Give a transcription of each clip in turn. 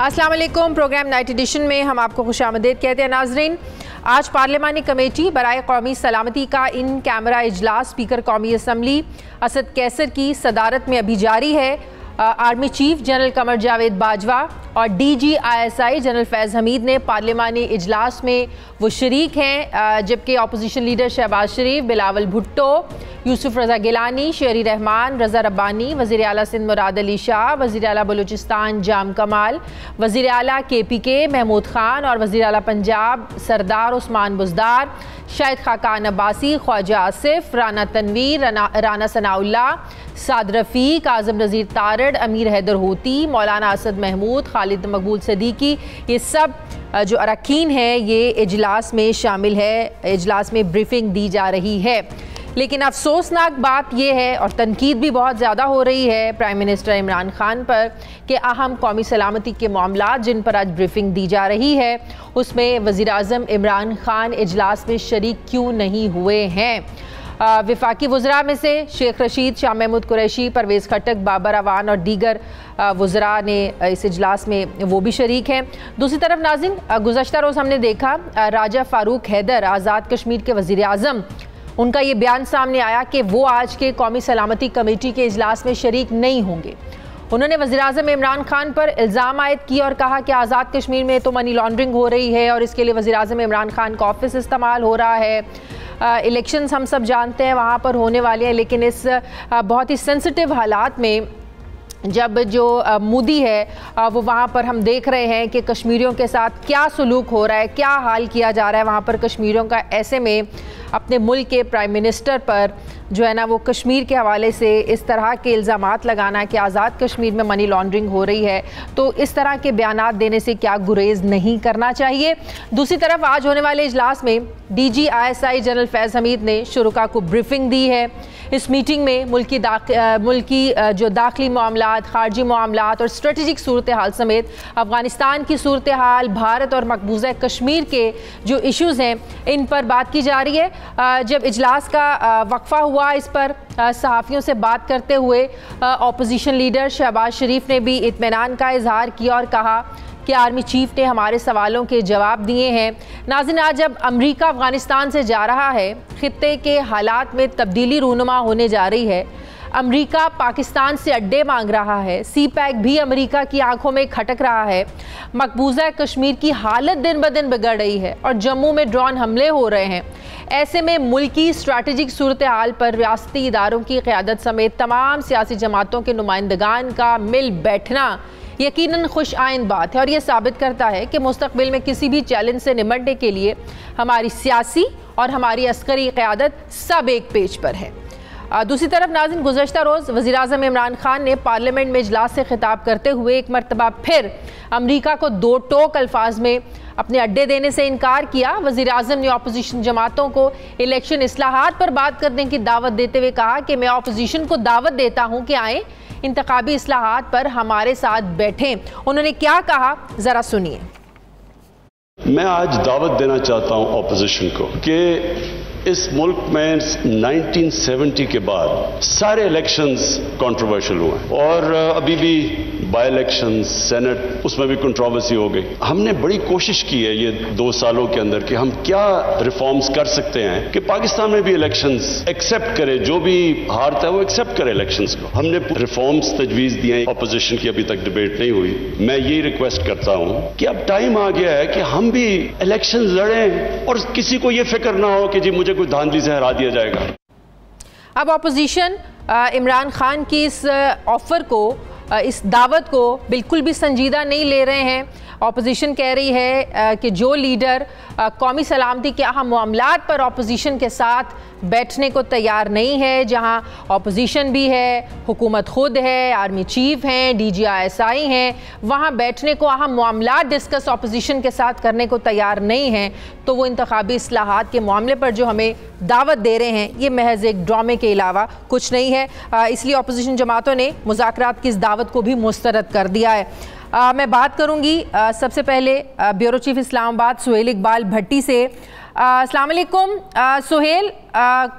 अस्सलाम वालेकुम। Programme night addition में हम आपको खुशामदीद कहते हैं। नाजरीन, आज पार्लिमानी कमेटी बराए कौमी सलामती का इन कैमरा इजलास स्पीकर कौमी असम्बली असद कैसर की सदारत में अभी जारी है। Army chief general Qamar Javed Bajwa और DGISI जनरल फैज़ हमीद ने पार्लिमानी इजलास में वो शरीक हैं, जबकि अपोजिशन लीडर शहबाज शरीफ, बिलावल भुट्टो, यूसुफ रज़ा गिलानी, शेरी रहमान, रज़ा रब्बानी, वज़ीर आला सिंध मुराद अली शाह, वज़ीर आला बलूचिस्तान जाम कमाल, वज़ीर आला KPK महमूद खान और वज़ीर आला पंजाब सरदार उस्मान बुज़दार, शाहिद खाकान अब्बासी, ख्वाजा आसिफ, राना तनवीर, राना सनाउल्लाह, साद रफ़ीक, आज़म नज़ीर तारड़, अमीर हैदर होती, मौलाना असद महमूद, खालिद मकबूल सदीकी, ये सब जो अरकान हैं ये इजलास में शामिल है। इजलास में ब्रीफिंग दी जा रही है, लेकिन अफसोसनाक बात यह है और तनकीद भी बहुत ज़्यादा हो रही है प्राइम मिनिस्टर इमरान खान पर कि अहम कौमी सलामती के मामलात जिन पर आज ब्रीफिंग दी जा रही है उसमें वज़ीर आज़म इमरान खान इजलास में शरीक क्यों नहीं हुए हैं। वफाकी वज़रा में से शेख रशीद, शाह महमूद कुरैशी, परवेज़ खटक, बाबर अवान और दीगर वज़रा ने इस इजलास में वो भी शरीक हैं। दूसरी तरफ नाज़रीन, गुज़श्ता रोज़ हमने देखा राजा फ़ारूक हैदर, आज़ाद कश्मीर के वज़ीर आज़म, उनका ये बयान सामने आया कि वो आज के कौमी सलामती कमेटी के इजलास में शरीक नहीं होंगे। उन्होंने वज़ीर आज़म इमरान खान पर इल्ज़ाम आयद किया और कहा कि आज़ाद कश्मीर में तो मनी लॉन्ड्रिंग हो रही है और इसके लिए वज़ीर आज़म इमरान खान का ऑफिस इस्तेमाल हो रहा है। इलेक्शंस हम सब जानते हैं वहाँ पर होने वाले हैं, लेकिन इस बहुत ही सेंसिटिव हालात में जब जो मोदी है वो वहाँ पर हम देख रहे हैं कि कश्मीरियों के साथ क्या सलूक हो रहा है, क्या हाल किया जा रहा है वहाँ पर कश्मीरियों का। ऐसे में अपने मुल्क के प्राइम मिनिस्टर पर जो है ना वो कश्मीर के हवाले से इस तरह के इल्ज़ामात लगाना कि आज़ाद कश्मीर में मनी लॉन्ड्रिंग हो रही है, तो इस तरह के बयानात देने से क्या गुरेज नहीं करना चाहिए। दूसरी तरफ आज होने वाले इजलास में DGISI जनरल फैज़ हमीद ने शुरुका को ब्रीफिंग दी है। इस मीटिंग में मुल्की जो दाखिली मामलात, खारजी मामलात और स्ट्रेटजिक सूरत हाल समेत अफ़गानिस्तान की सूरत हाल, भारत और मकबूजा कश्मीर के जो इश्यूज़ हैं इन पर बात की जा रही है। जब इजलास का वक्फा हुआ, इस पर सहाफ़ियों से बात करते हुए अपोजिशन लीडर शहबाज शरीफ ने भी इत्मीनान का इजहार किया और कहा कि आर्मी चीफ ने हमारे सवालों के जवाब दिए हैं। नाज़रीन, आज जब अमेरिका अफ़गानिस्तान से जा रहा है, ख़ित्ते के हालात में तब्दीली रूनुमा होने जा रही है, अमेरिका पाकिस्तान से अड्डे मांग रहा है, CPEC भी अमेरिका की आंखों में खटक रहा है, मकबूजा कश्मीर की हालत दिन ब दिन बिगड़ रही है और जम्मू में ड्रोन हमले हो रहे हैं। ऐसे में मुल्की स्ट्रैटेजिक सूरत हाल पर रियासती इदारों की क़यादत समेत तमाम सियासी जमातों के नुमाइंदगान का मिल बैठना यकीनन खुश आइंद बात है और ये साबित करता है कि मुस्तक़बिल में किसी भी चैलेंज से निपटने के लिए हमारी सियासी और हमारी अस्करी क़यादत सब एक पेज पर है। दूसरी तरफ नाज़रीन, गुज़श्ता रोज़ वज़ीर आज़म इमरान खान ने पार्लियामेंट में इजलास से खिताब करते हुए एक मरतबा फिर अमेरिका को दो टोक अल्फाज में अपने अड्डे देने से इनकार किया। वज़ीर आज़म ने अपोजिशन जमातों को इलेक्शन इस्लाहात पर बात करने की दावत देते हुए कहा कि मैं अपोजिशन को दावत देता हूँ कि आएँ, इंतखाबी इस्लाहात पर हमारे साथ बैठें। उन्होंने क्या कहा, ज़रा सुनिए। मैं आज दावत देना चाहता हूँ अपोजिशन को कि इस मुल्क में 1970 के बाद सारे इलेक्शंस कंट्रोवर्शियल हुए और अभी भी बाई इलेक्शन, सेनेट, उसमें भी कंट्रोवर्सी हो गई। हमने बड़ी कोशिश की है ये 2 सालों के अंदर कि हम क्या रिफॉर्म्स कर सकते हैं कि पाकिस्तान में भी इलेक्शंस एक्सेप्ट करे, जो भी हारता है वो एक्सेप्ट करे इलेक्शंस को। हमने रिफॉर्म्स तजवीज दिए, अपोजिशन की अभी तक डिबेट नहीं हुई। मैं ये रिक्वेस्ट करता हूं कि अब टाइम आ गया है कि हम भी इलेक्शन लड़ें और किसी को ये फिक्र ना हो कि जी मुझे कोई धांधली से हरा दिया जाएगा। अब अपोजिशन इमरान खान की इस ऑफर को, इस दावत को बिल्कुल भी संजीदा नहीं ले रहे हैं। अपोजिशन कह रही है कि जो लीडर कौमी सलामती के अहम मामलात पर अपोजिशन के साथ बैठने को तैयार नहीं है, जहां अपोजिशन भी है, हुकूमत खुद है, आर्मी चीफ हैं, DGISI हैं, वहां बैठने को, अहम मामलात डिस्कस अपोजिशन के साथ करने को तैयार नहीं हैं, तो वो इंतखाबी इस्लाहात के मामले पर जो हमें दावत दे रहे हैं ये महज एक ड्रामे के अलावा कुछ नहीं है। इसलिए अपोजिशन जमातों ने मुज़ाकरात की इस दावत को भी मुस्तरद कर दिया है। मैं बात करूंगी सबसे पहले ब्यूरो चीफ इस्लामाबाद सुहेल इकबाल भट्टी से। अस्सलाम वालेकुम सुहेल,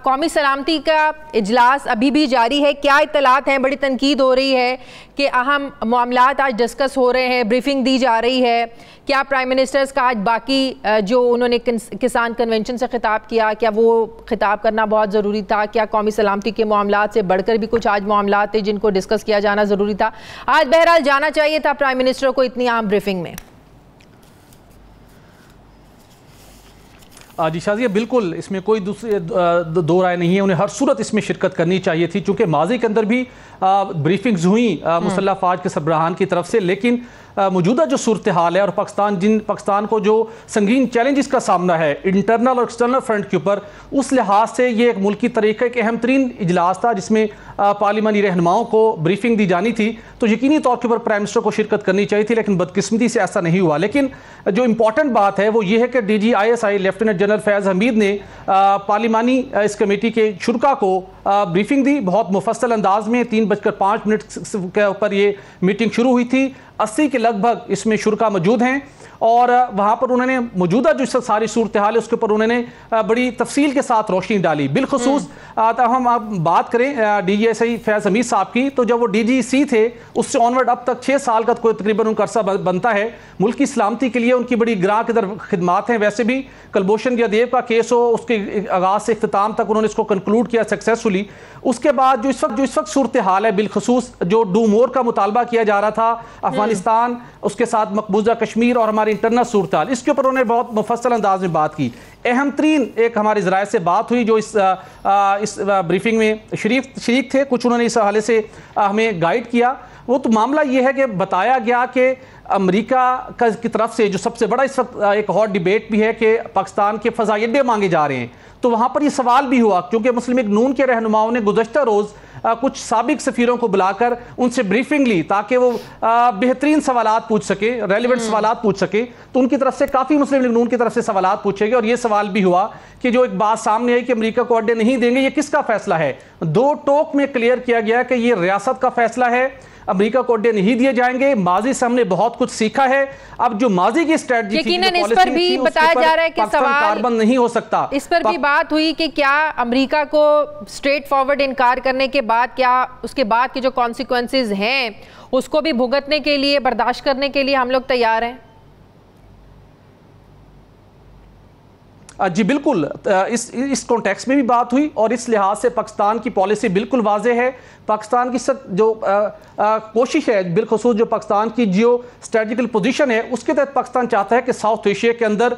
कौमी सलामती का इजलास अभी भी जारी है, क्या इत्तलात हैं? बड़ी तनकीद हो रही है कि अहम मामलात आज डिस्कस हो रहे हैं, ब्रीफिंग दी जा रही है। क्या प्राइम मिनिस्टर्स का आज बाकी जो उन्होंने किसान कन्वेंशन से खिताब किया, क्या वो खिताब करना बहुत ज़रूरी था? क्या कौमी सलामती के मामलात से बढ़कर भी कुछ आज मामलात थे जिनको डिस्कस किया जाना ज़रूरी था? आज बहरहाल जाना चाहिए था प्राइम मिनिस्टर को इतनी अहम ब्रीफिंग में। जी शाजिया, बिल्कुल इसमें कोई दूसरी दो राय नहीं है, उन्हें हर सूरत इसमें शिरकत करनी चाहिए थी, चूँकि माजी के अंदर भी ब्रीफिंग्स हुई मुसल्लह फ़ौज के सरबराहान की तरफ से, लेकिन मौजूदा जो सूरत हाल है और पाकिस्तान को जो संगीन चैलेंजेस का सामना है इंटरनल और एक्सटर्नल फ्रंट के ऊपर, उस लिहाज से ये एक मुल्की तरीका एक अहम तरीन इजलास था जिसमें पार्लिमानी रहनुमाओं को ब्रीफिंग दी जानी थी, तो यकीनी तौर के ऊपर प्राइम मिनिस्टर को शिरकत करनी चाहिए थी, लेकिन बदकिस्मती से ऐसा नहीं हुआ। लेकिन जो इंपॉर्टेंट बात है वो ये है कि DGISI लेफ्टिनेंट जनरल फैज़ हमीद ने पार्लिमानी इस कमेटी के शुरा को ब्रीफिंग दी, बहुत मुफस्सल अंदाज में 3:05 के ऊपर ये मीटिंग शुरू हुई थी। 80 के लगभग इसमें शुरा मौजूद हैं और वहाँ पर उन्होंने मौजूदा जो सारी सूरत हाल है उसके ऊपर उन्होंने बड़ी तफसील के साथ रोशनी डाली। बिलखसूस हम आप बात करें DGISI फैज़ हमीद साहब की, तो जब वो DGC थे उससे ऑनवर्ड अब तक 6 साल का कोई तकरीबन उनका अरसा बनता है। मुल्क की सलामती के लिए उनकी बड़ी ग्रां के दर खिदमात हैं। वैसे भी कलभूषण यादव का केस हो, उसके आगाज़ से इख्तिताम तक उन्होंने इसको कंक्लूड किया सक्सेसफुली। उसके बाद जो इस वक्त सूरत हाल है, बिलखसूस जो डू मोर का मुतालबा किया जा रहा था अफगानिस्तान, उसके साथ मकबूजा कश्मीर और हमारी इंटरनल सूरत हाल, इसके ऊपर उन्होंने बहुत मुफस्सल अंदाज में बात की। अहम तरीन एक हमारे ज़राए से बात हुई जो इस ब्रीफिंग में शरीक थे, कुछ उन्होंने इस हवाले से हमें गाइड किया। वो तो मामला ये है कि बताया गया कि अमेरिका की तरफ से जो सबसे बड़ा इस वक्त एक हॉट डिबेट भी है कि पाकिस्तान के फ़ज़ाई अड्डे मांगे जा रहे हैं, तो वहाँ पर ये सवाल भी हुआ क्योंकि मुस्लिम लीग नून के रहनुमाओं ने गुज़श्ता रोज़ कुछ साबिक सफ़ीरों को बुलाकर उनसे ब्रीफिंग ली ताकि वो बेहतरीन सवालात पूछ सके, रेलिवेंट सवालात पूछ सके। तो उनकी तरफ से काफ़ी मुस्लिम लीग नून की तरफ से सवालात पूछे गए और ये सवाल भी हुआ कि जो एक बात सामने आई कि अमेरिका को अड्डे नहीं देंगे, ये किसका फैसला है? 2 टोक में क्लियर किया गया कि ये रियासत का फैसला है, अमेरिका को अड्डे नहीं दिए जाएंगे। माजी से हमने बहुत कुछ सीखा है, अब जो माजी की स्ट्रेटजी थी, यकीनन इस पर भी बताया जा रहा है कि सवाल कार्बन नहीं हो सकता। इस पर भी बात हुई कि क्या अमेरिका को स्ट्रेट फॉरवर्ड इनकार करने के बाद क्या उसके बाद के जो कॉन्सिक्वेंसेस हैं उसको भी भुगतने के लिए, बर्दाश्त करने के लिए हम लोग तैयार हैं? जी बिल्कुल, इस कॉन्टेक्स्ट में भी बात हुई और इस लिहाज से पाकिस्तान की पॉलिसी बिल्कुल वाज़े है। पाकिस्तान की जो कोशिश है, बिलखसूस जो पाकिस्तान की जियो स्ट्रेटजिकल पोजीशन है, उसके तहत पाकिस्तान चाहता है कि साउथ एशिया के अंदर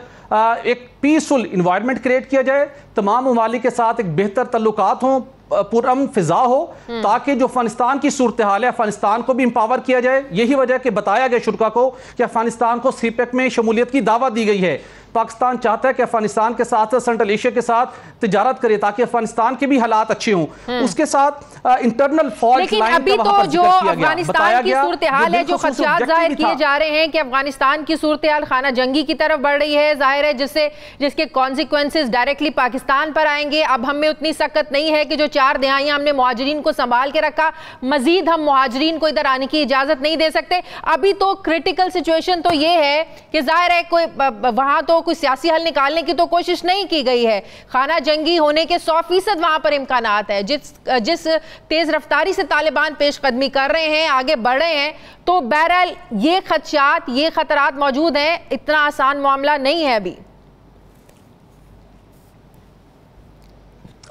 एक पीसफुल इन्वायरमेंट क्रिएट किया जाए, तमाम ममालिक के साथ एक बेहतर तल्लुकात हों, पुरअमन फिजा हो, ताकि जो अफगानिस्तान की सूरत हाल है अफगानिस्तान को भी एम्पावर किया जाए। यही वजह कि बताया गया शुरा को कि अफगानिस्तान को सीपेक में शमूलियत की दावत दी गई है। पाकिस्तान चाहता है कि अफगानिस्तान के साथ सेंट्रल एशिया के साथ तिजारत करे ताकि अफगानिस्तान के भी हालात अच्छे हों। उसके साथ इंटरनल फॉल्ट लाइन अभी तो जो अफगानिस्तान की सूरत हाल है, जो खदशात जाहिर किए जा रहे हैं कि अफगानिस्तान की सूरत हाल खाना जंगी की तरफ बढ़ रही है, जाहिर है जिसके कॉन्सिक्वेंसेस डायरेक्टली पाकिस्तान पर आएंगे। अब हमें उतनी सख्त नहीं है कि जो 4 दिहाइयां हमने मुहाजिरीन को संभाल के रखा, मजीद हम मुहाजिरीन को इधर आने की इजाजत नहीं दे सकते। अभी तो क्रिटिकल सिचुएशन तो ये है कि जाहिर है कोई वहां तो कोई सियासी हल निकालने की तो कोशिश नहीं की गई है। खाना जंगी होने के 100% वहां पर इम्कानात है। जिस तेज रफ्तारी से तालिबान पेशकदमी कर रहे हैं, आगे बढ़ रहे हैं, तो बहरहाल ये खदशात, ये खतरात मौजूद हैं। इतना आसान मामला नहीं है अभी।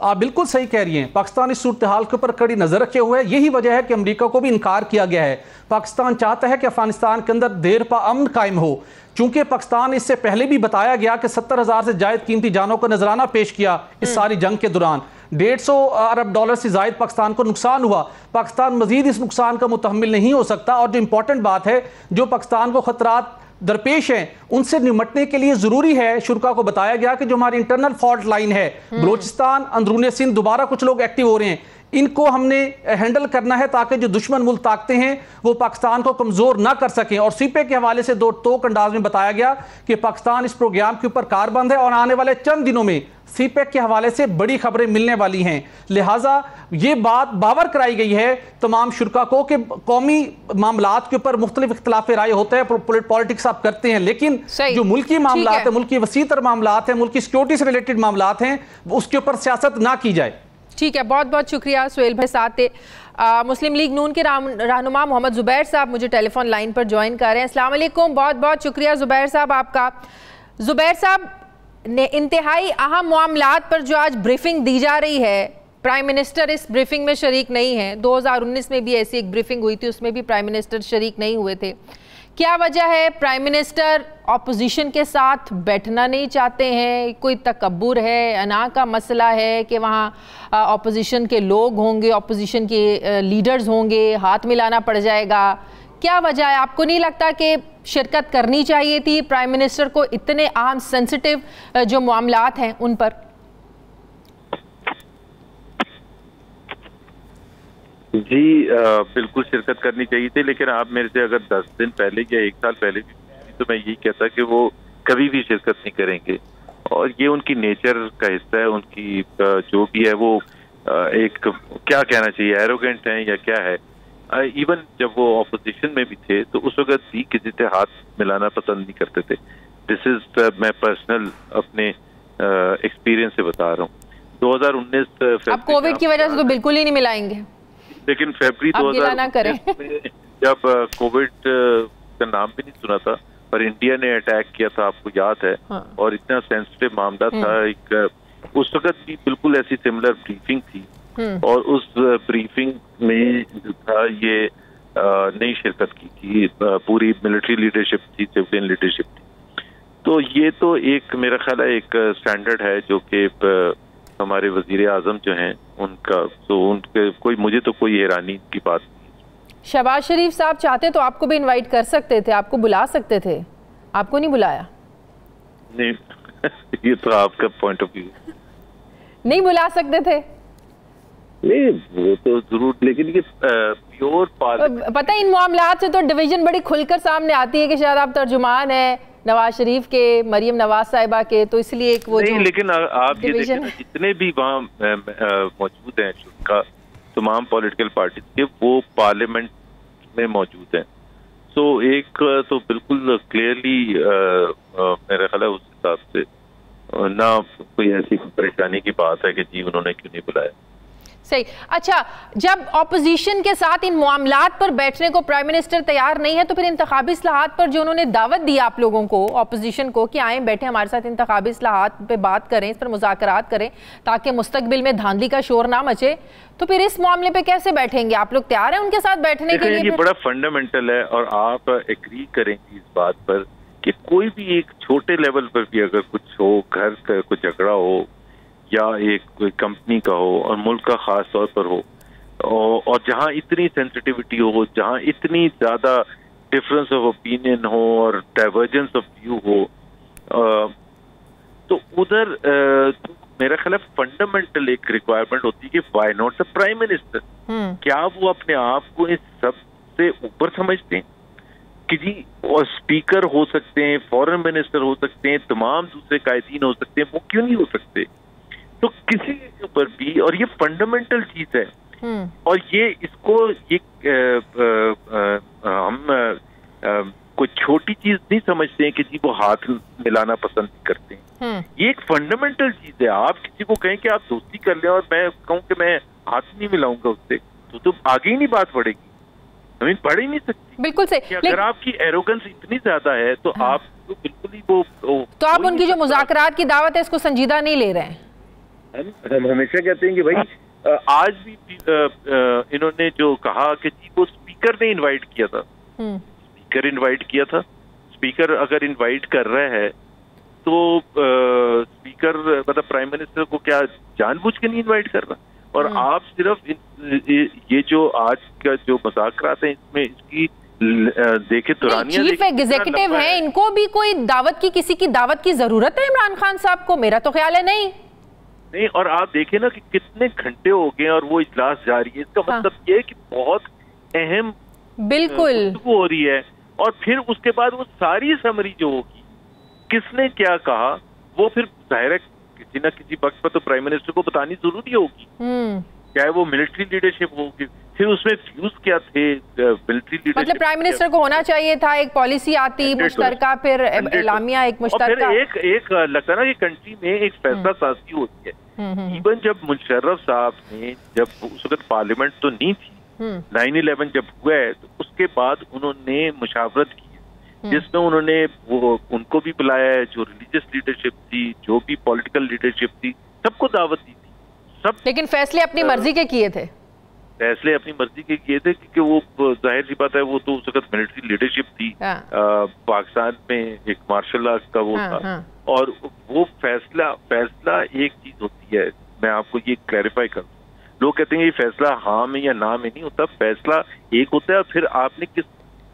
आप बिल्कुल सही कह रही हैं। पाकिस्तान इस सूरत हाल के ऊपर कड़ी नजर रखे हुए है। यही वजह है कि अमेरिका को भी इनकार किया गया है। पाकिस्तान चाहता है कि अफगानिस्तान के अंदर देर पा अमन कायम हो, चूंकि पाकिस्तान इससे पहले भी बताया गया कि 70,000 से जायद कीमती जानों का नजराना पेश किया इस सारी जंग के दौरान। 150 अरब डॉलर से जायद पाकिस्तान को नुकसान हुआ। पाकिस्तान मजीद इस नुकसान का मुतहम्मिल नहीं हो सकता। और जो इंपॉर्टेंट बात है, जो पाकिस्तान को खतरात दरपेश हैं, उनसे निपटने के लिए जरूरी है, शुरा को बताया गया कि जो हमारी इंटरनल फॉल्ट लाइन है, बलोचिस्तान, अंदरूनी सिंध, दोबारा कुछ लोग एक्टिव हो रहे हैं, इनको हमने हैंडल करना है ताकि जो दुश्मन मुल्क ताकते हैं वो पाकिस्तान को कमज़ोर ना कर सकें। और सीपे के हवाले से दो टोक अंदाज में बताया गया कि पाकिस्तान इस प्रोग्राम के ऊपर कारबंद है और आने वाले चंद दिनों में सीपेक के हवाले से बड़ी खबरें मिलने वाली हैं। लिहाजा ये बात बावर कराई गई है तमाम शुरका को कि कौमी मामलात के ऊपर मुख्तलिफ इख्तलाफ राय होते हैं, पॉलिटिक्स आप करते हैं, लेकिन जो मुल्की मामलात है, मुल्की वसीतर मामलात है, मुल्की सिक्योरिटी से रिलेटेड मामलात हैं, उसके ऊपर सियासत ना की जाए। ठीक है, बहुत बहुत शुक्रिया सुहेल भाई। साथ मुस्लिम लीग नून के रहनुमा मोहम्मद जुबैर साहब मुझे टेलीफोन लाइन पर ज्वाइन कर रहे हैं। अस्सलाम वालेकुम, बहुत बहुत शुक्रिया जुबैर साहब आपका। जुबैर साहब ने इंतहाई अहम मामलात पर जो आज ब्रीफिंग दी जा रही है, प्राइम मिनिस्टर इस ब्रीफिंग में शरीक नहीं है। 2019 में भी ऐसी एक ब्रीफिंग हुई थी, उसमें भी प्राइम मिनिस्टर शरीक नहीं हुए थे। क्या वजह है? प्राइम मिनिस्टर ऑपोजिशन के साथ बैठना नहीं चाहते हैं? कोई तकब्बुर है, अना का मसला है कि वहाँ ऑपोजिशन के लोग होंगे, ऑपोजिशन के लीडर्स होंगे, हाथ मिलाना पड़ जाएगा? क्या वजह है? आपको नहीं लगता कि शिरकत करनी चाहिए थी प्राइम मिनिस्टर को इतने अहम सेंसिटिव जो मामलात हैं उन पर? जी बिल्कुल शिरकत करनी चाहिए थी, लेकिन आप मेरे से अगर 10 दिन पहले या 1 साल पहले भी तो मैं यही कहता कि वो कभी भी शिरकत नहीं करेंगे। और ये उनकी नेचर का हिस्सा है, उनकी जो भी है वो एक क्या कहना चाहिए, एरोगेंट है या क्या है। इवन जब वो ऑपोजिशन में भी थे तो उस वक्त भी किसी से हाथ मिलाना पसंद नहीं करते थे। दिस इज मैं पर्सनल अपने एक्सपीरियंस से बता रहा हूँ। 2019 अब कोविड की वजह से तो बिल्कुल ही नहीं मिलाएंगे, लेकिन फरवरी 2019 में जब कोविड का नाम भी नहीं सुना था और इंडिया ने अटैक किया था, आपको याद है। हाँ। और इतना सेंसिटिव मामला था, एक उस वक्त भी बिल्कुल ऐसी सिमिलर ब्रीफिंग थी और उस ब्रीफिंग में जो था ये नई शिरकत की थी, पूरी मिलिट्री लीडरशिप थी, सिविलियन लीडरशिप थी। तो ये तो एक मेरा ख्याल है एक स्टैंडर्ड है जो कि हमारे वजीर आजम जो हैं उनका, तो उनके कोई मुझे तो कोई हैरानी की बात नहीं। शहबाज शरीफ साहब चाहते तो आपको भी इनवाइट कर सकते थे, आपको बुला सकते थे, आपको नहीं बुलाया? नहीं ये तो आपका पॉइंट ऑफ व्यू। नहीं बुला सकते थे? नहीं वो तो जरूर, लेकिन ये प्योर पता है इन मामलात से तो डिवीजन बड़ी खुलकर सामने आती है कि शायद आप तर्जुमान है नवाज शरीफ के, मरियम नवाज साहिबा के, तो इसलिए एक वो नहीं, लेकिन आप ये देखें जितने भी वहाँ मौजूद हैं का तमाम पॉलिटिकल पार्टीज के, वो पार्लियामेंट में मौजूद हैं। तो एक तो बिल्कुल क्लियरली मेरा ख्याल है उस हिसाब से ना कोई ऐसी परेशानी की बात है कि जी उन्होंने क्यों नहीं बुलाया। सही। अच्छा, जब ऑपोजिशन के साथ इन मामलात पर बैठने को प्राइम मिनिस्टर तैयार नहीं है तो फिर इंतखाबी इस्लाहात पर जो उन्होंने दावत दी आप लोगों को, ऑपोजिशन को, कि आए बैठे हमारे साथ इंतखाबी इस्लाहात पे बात करें, इस पर मुज़ाकरात करें ताकि मुस्तकबिल में धांधली का शोर ना मचे, तो फिर इस मामले पे कैसे बैठेंगे? आप लोग तैयार हैं उनके साथ बैठने के लिए? ये बड़ा फंडामेंटल है और आप एग्री करेंगे इस बात पर कि कोई भी एक छोटे लेवल पर भी अगर कुछ हो, घर का कुछ झगड़ा हो या एक कोई कंपनी का हो और मुल्क का खास तौर पर हो, और जहां इतनी सेंसिटिविटी हो, जहां इतनी ज्यादा डिफरेंस ऑफ ओपिनियन हो और डाइवर्जेंस ऑफ व्यू हो, तो उधर मेरा ख्याल है फंडामेंटल एक रिक्वायरमेंट होती है कि why not the prime minister. क्या वो अपने आप को इस सब से ऊपर समझते हैं कि जी और स्पीकर हो सकते हैं, फॉरेन मिनिस्टर हो सकते हैं, तमाम दूसरे कायदीन हो सकते हैं, वो क्यों नहीं हो सकते? तो किसी के ऊपर भी, और ये फंडामेंटल चीज है और ये इसको ये हम कोई छोटी चीज नहीं समझते हैं कि जी वो हाथ मिलाना पसंद नहीं करते हैं। ये एक फंडामेंटल चीज है। आप किसी को कहें कि आप दोस्ती कर लें और मैं कहूँ कि मैं हाथ नहीं मिलाऊंगा उससे, तो आगे ही नहीं बात बढ़ेगी, बढ़ ही नहीं सकती। बिल्कुल सही। अगर आपकी एरोगेंस इतनी ज्यादा है तो आप तो बिल्कुल ही वो तो आप उनकी जो मुज़ाकरात की दावत है इसको संजीदा नहीं ले रहे हैं? हम हमेशा कहते हैं कि भाई आज भी इन्होंने जो कहा कि जी वो स्पीकर ने इनवाइट किया था, स्पीकर इनवाइट किया था। स्पीकर अगर इनवाइट कर रहा है तो स्पीकर मतलब प्राइम मिनिस्टर को क्या जानबूझ के नहीं इनवाइट कर रहा? और आप सिर्फ ये जो आज का जो मुज़ाकरात है इसमें इसकी देखे तुरानियां, चीफ एग्जीक्यूटिव है, इनको भी कोई दावत की, किसी की दावत की जरूरत है इमरान खान साहब को? मेरा तो ख्याल है नहीं। नहीं, और आप देखें ना कि कितने घंटे हो गए और वो इजलास जारी है, इसका मतलब ये है कि बहुत अहम बिल्कुल हो रही है। और फिर उसके बाद वो सारी समरी जो होगी, किसने क्या कहा, वो फिर जाहिर है किसी न किसी वक्त पर तो प्राइम मिनिस्टर को बतानी जरूरी होगी, चाहे वो मिलिट्री लीडरशिप होगी। फिर उसमें व्यूज क्या थे मिलिट्री लीडरशिप, मतलब प्राइम मिनिस्टर को होना चाहिए था, एक पॉलिसी आती मुश्तरका, फिर एलामिया एक मुश्तरका, एक लगता है ना कि कंट्री में एक फैसला साजी होती है। इवन जब मुशर्रफ साहब ने, जब उस वक्त पार्लियामेंट तो नहीं थी, 9/11 जब हुआ है तो उसके बाद उन्होंने मुशावरत की जिसमें उन्होंने वो उनको भी बुलाया है, जो रिलीजियस लीडरशिप थी, जो भी पॉलिटिकल लीडरशिप थी, सबको दावत दी थी सब। लेकिन फैसले अपनी मर्जी के किए थे, फैसले अपनी मर्जी के किए थे, क्योंकि वो जाहिर सी बात है वो तो उस वक्त मिलिट्री लीडरशिप थी। पाकिस्तान में एक मार्शल लॉ का वो था, और वो फैसला एक चीज होती है, मैं आपको ये क्लैरिफाई कर दूं। लोग कहते हैं ये फैसला हाँ में या ना में नहीं होता, फैसला एक होता है, और फिर आपने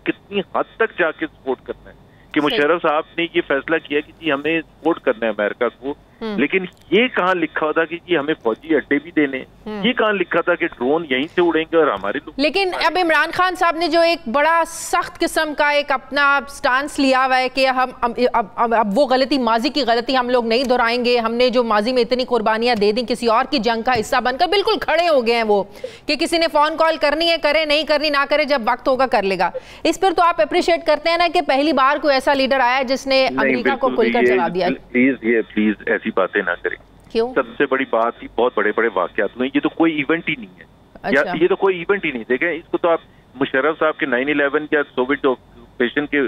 कितनी हद तक जाके सपोर्ट करना है। कि मुशर्रफ साहब ने ये फैसला किया कि जी हमें सपोर्ट करना है अमेरिका को, लेकिन ये कहाँ लिखा था कि जी हमें फौजी अड्डे भी देने, ये कहाँ लिखा था कि ड्रोन यहीं से उड़ेंगे और हमारे लोग। लेकिन अब इमरान खान साहब ने जो एक बड़ा सख्त किस्म का एक अपना स्टांस लिया हुआ है कि हम अब वो गलती, माजी की गलती हम लोग नहीं दोहराएंगे, हमने जो माजी में इतनी कुर्बानियां दे दी, किसी और की जंग का हिस्सा बनकर बिल्कुल खड़े हो गए हैं वो, कि किसी ने फोन कॉल करनी है करे, नहीं करनी ना करे, जब वक्त होगा कर लेगा। इस पर तो आप अप्रिशिएट करते हैं ना कि पहली बार कोई ऐसा लीडर आया जिसने अमेरिका को खुलकर जवाब दिया। प्लीज ऐसी बातें ना करें। क्यों? सबसे बड़ी बात ही बहुत बड़े बड़े वाकयात हुए, ये तो कोई इवेंट ही नहीं है। अच्छा। ये तो कोई इवेंट ही नहीं। देखें, इसको तो आप मुशर्रफ साहब के 9/11 या सोवियत ऑक्यूपेशन के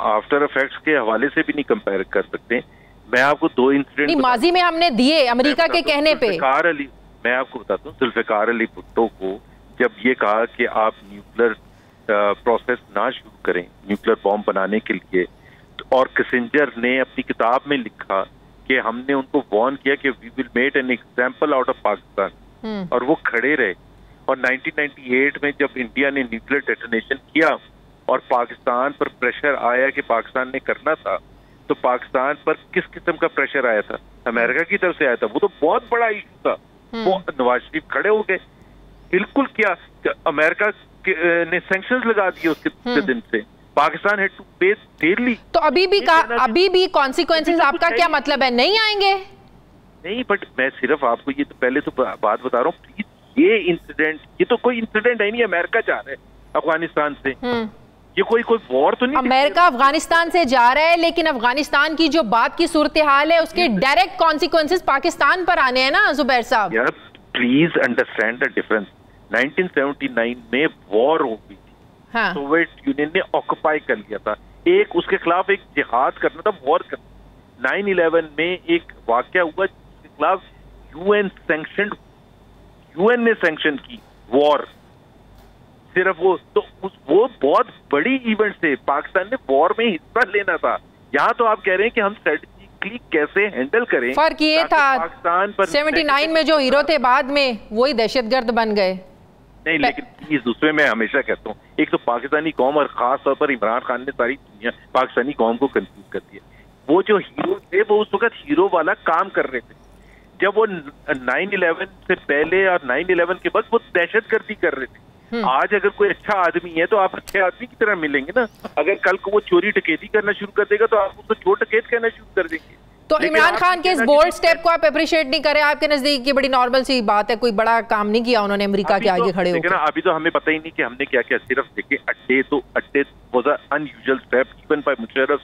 आफ्टर इफेक्ट्स के हवाले से भी नहीं कंपेयर कर सकते। मैं आपको दो इंसिडेंट माजी में हमने दिए अमेरिका के कहने पे। मैं आपको बताता हूँ, जुल्फिकार अली भुट्टो को जब ये कहा कि आप न्यूक्लियर प्रोसेस ना शुरू करें न्यूक्लियर बॉम्ब बनाने के लिए, और किसिंजर ने अपनी किताब में लिखा कि हमने उनको वार्न किया कि we will make an example out of Pakistan, और वो खड़े रहे। और 1998 में जब इंडिया ने न्यूक्लियर डेटोनेशन किया और पाकिस्तान पर प्रेशर आया कि पाकिस्तान ने करना था, तो पाकिस्तान पर किस किस्म का प्रेशर आया था? अमेरिका की तरफ से आया था। वो तो बहुत बड़ा इशू था। वो नवाज शरीफ खड़े हो गए, बिल्कुल किया, अमेरिका ने सैंक्शंस लगा दिए उसके दिन से। पाकिस्तान हैड टू पे डेली। तो अभी भी कॉन्सिक्वेंसेस आपका क्या मतलब है, नहीं आएंगे? नहीं, बट मैं सिर्फ आपको ये तो पहले तो बात बता रहा हूँ, ये इंसिडेंट, ये तो कोई इंसिडेंट है नहीं। अमेरिका जा रहा है अफगानिस्तान से, ये कोई वॉर तो नहीं। अमेरिका अफगानिस्तान से जा रहा है, लेकिन अफगानिस्तान की जो बात की सूरत हाल है उसके डायरेक्ट कॉन्सिक्वेंसेस पाकिस्तान पर आने हैं ना जुबैर साहब। यार प्लीज अंडरस्टैंड द डिफरेंस। 1979 में वॉर हो गई थी। हाँ। सोवियत यूनियन ने ऑक्युपाई कर लिया था, एक उसके खिलाफ एक जिहाद करना था, वॉर करना। 9/11 में एक वाकया हुआ जिसके खिलाफ यूएन ने सैंक्शन की वॉर, सिर्फ वो तो वो बहुत बड़ी इवेंट से पाकिस्तान ने वॉर में हिस्सा लेना था। यहाँ तो आप कह रहे हैं कि हम स्ट्रेटेजिकली कैसे हैंडल करें। फर्क ये था पाकिस्तान पर 79 में जो हीरो थे बाद में वही दहशतगर्द बन गए। नहीं, लेकिन प्लीज उसमें मैं हमेशा कहता हूँ, एक तो पाकिस्तानी कौम और खास तौर पर इमरान खान ने सारी दुनिया पाकिस्तानी कौम को कंफ्यूज कर दिया। वो जो हीरो थे वो उस वक्त हीरो वाला काम कर रहे थे, जब वो 9/11 से पहले और 9/11 के बाद वो दहशतगर्दी कर रहे थे। आज अगर कोई अच्छा आदमी है तो आप अच्छे आदमी की तरह मिलेंगे ना। अगर कल को वो चोरी डकैती करना शुरू कर देगा तो आप उसको चोर डकैत कहना शुरू कर देंगे। तो इमरान खान के इस बोल्ड स्टेप को आप अप्रिशिएट नहीं करें? आपके नजदीक ये बड़ी नॉर्मल सी बात है, कोई बड़ा काम नहीं किया उन्होंने अमेरिका के आगे खड़े होकर। अभी तो हमें पता ही नहीं कि हमने क्या किया। सिर्फ देखिए अड्डे was a unusual step even bye Musharraf.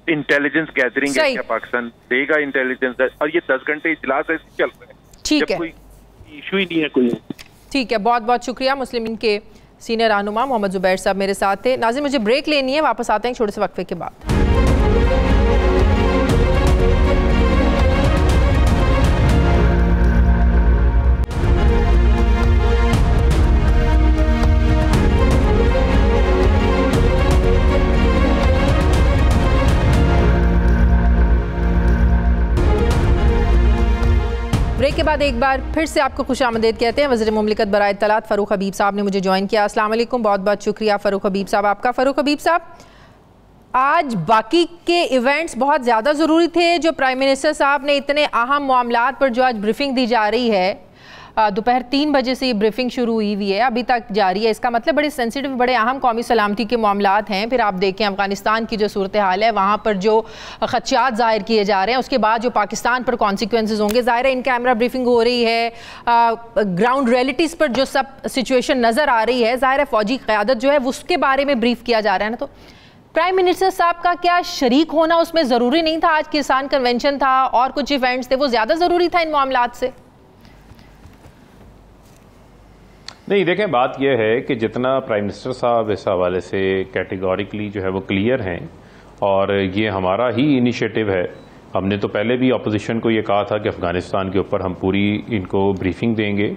Intelligence gathering है, क्या पाकिस्तान देगा इंटेलिजेंस? और ये 10 घंटे इजलास ऐसे चल रहा है, ठीक है, कोई इशू ही नहीं है कोई। ठीक है, बहुत बहुत शुक्रिया। मुस्लिम लीग के सीनियर रहनुमा मोहम्मद जुबैर साहब मेरे साथ थे। नाज़रीन, मुझे ब्रेक लेनी है, वापस आते हैं छोटे से वक्फे के बाद। ब्रेक के बाद एक बार फिर से आपको खुशामदीद कहते हैं। वज़ीर मुमलिकत बराए इत्तलात फ़ारूक हबीब साहब ने मुझे ज्वाइन किया। अस्सलाम वालेकुम, बहुत बहुत शुक्रिया फ़ारूक हबीब साहब आपका। फ़ारूक हबीब साहब, आज बाकी के इवेंट्स बहुत ज़्यादा ज़रूरी थे जो प्राइम मिनिस्टर साहब ने इतने अहम मामलात पर जो आज ब्रीफिंग दी जा रही है, दोपहर 3 बजे से ये ब्रीफिंग शुरू हुई है, अभी तक जारी है। इसका मतलब बड़े सेंसिटिव, बड़े अहम कौमी सलामती के मामलात हैं। फिर आप देखें अफगानिस्तान की जो सूरत हाल है, वहाँ पर जो खदशात ज़ाहिर किए जा रहे हैं, उसके बाद जो पाकिस्तान पर कॉन्सिक्वेंसेज होंगे। ज़ाहिर है इन कैमरा ब्रीफिंग हो रही है, ग्राउंड रियलिटीज़ पर जो सब सिचुएशन नज़र आ रही है, ज़ाहिर है फ़ौजी क़यादत जो है उसके बारे में ब्रीफ किया जा रहा है ना। तो प्राइम मिनिस्टर साहब का क्या शरीक होना उसमें ज़रूरी नहीं था? आज किसान कन्वेंशन था और कुछ इवेंट्स थे, वो ज़्यादा ज़रूरी था इन मामलात से? नहीं, देखें, बात यह है कि जितना प्राइम मिनिस्टर साहब इस हवाले से कैटेगोरिकली जो है वो क्लियर हैं, और ये हमारा ही इनिशिएटिव है। हमने तो पहले भी अपोजिशन को ये कहा था कि अफगानिस्तान के ऊपर हम पूरी इनको ब्रीफिंग देंगे,